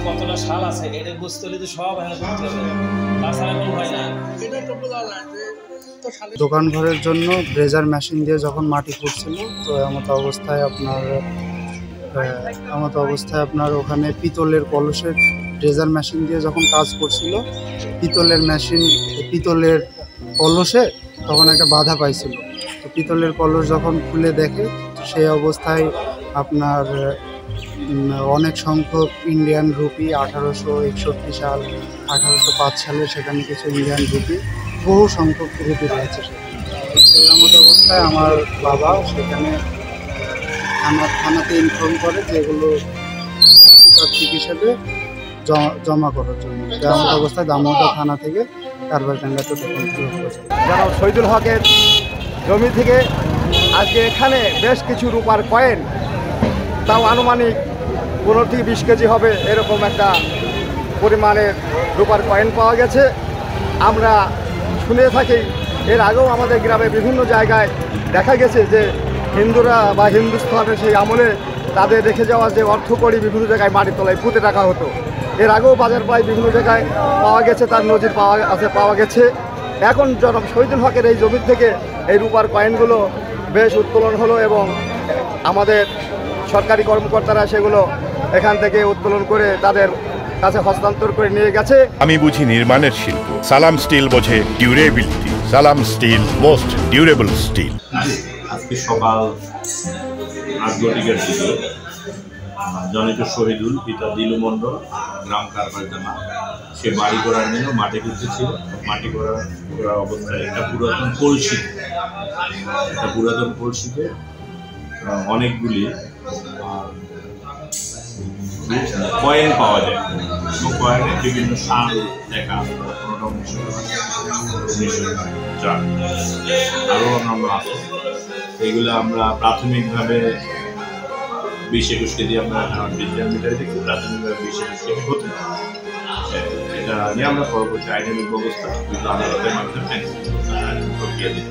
কতটা সাল আছে এটা বুঝতে হলে তো সব দোকান ঘরের জন্য ব্রেজার মেশিন দিয়ে যখন মাটি খুঁড়ছিল তো এমত অবস্থায় আপনার ওখানে পিতলের কলসের ব্রেজার মেশিন দিয়ে যখন কাজ করছিল পিতলের কলসে তখন একটা বাধা পাইছিল। তো পিতলের কলস যখন খুলে দেখে সেই অবস্থায় আপনার অনেক সংখ্যক ইন্ডিয়ান রুপি 1861 সাল 1805 সালে সেখানে কিছু ইন্ডিয়ান রুপি বহু সংখ্যক রুপি রয়েছে। সেই এমত অবস্থায় আমার বাবা সেখানে থানাতে ইনফর্ম করে যে এগুলো প্রত্যার্থিক হিসেবে জমা করার জন্য। এমন অবস্থায় দামোদর থানা থেকে কারবারডাঙ্গাতে তখন যেন শহীদুল হকের জমি থেকে আজকে এখানে বেশ কিছু রূপার কয়েন, তাও আনুমানিক 15 থেকে 20 কেজি হবে এরকম একটা পরিমাণের রূপার কয়েন পাওয়া গেছে। আমরা শুনে থাকি এর আগেও আমাদের গ্রামে বিভিন্ন জায়গায় দেখা গেছে যে হিন্দুরা বা হিন্দুস্থানের সেই আমলে তাদের রেখে যাওয়া যে অর্থকড়ি বিভিন্ন জায়গায় মাটির তলায় পুঁতে রাখা হতো। এর আগেও বাজার প্রায় বিভিন্ন জায়গায় পাওয়া গেছে, তার নজির পাওয়া গেছে। এখন জনাব শহীদুল হকের এই জমি থেকে এই রূপার কয়েনগুলো বেশ উত্তোলন হলো এবং আমাদের সরকারি কর্মকর্তারা সেগুলো এখান থেকে উত্তোলন করে তাদের কাছে হস্তান্তর করে নিয়ে গেছে। আমি বুঝি নির্মাণের শিল্প, সালাম স্টিল বোঝে ডিউরেবিলিটি। সালাম স্টিল, মোস্ট ডিউরেবল স্টিল। আজকে সকাল 8:00টার দিকে জনিত শহীদুল পিতা দিলু মণ্ডল, গ্রাম কারবারডাঙ্গা, সে বাড়ি করার জন্য মাটি খুঁজতেছিল। মাটি করার অবস্থায় একটা পুরাতন কলসিতে অনেকগুলি কয়েন পাওয়া যায় এবং কয়েনের বিভিন্ন সাল দেখা, কোনোটা 1904 আরও অন্যান্য আছে। এগুলো আমরা প্রাথমিকভাবে 20-21 কেজি আমরা বিজ্ঞান মিটারে দেখি, প্রাথমিকভাবে 20-21 কেজি হতে পারে। এটা নিয়ে আমরা পরবর্তী আইনের ব্যবস্থা আদালতের মাধ্যমে প্রক্রিয়া দিতে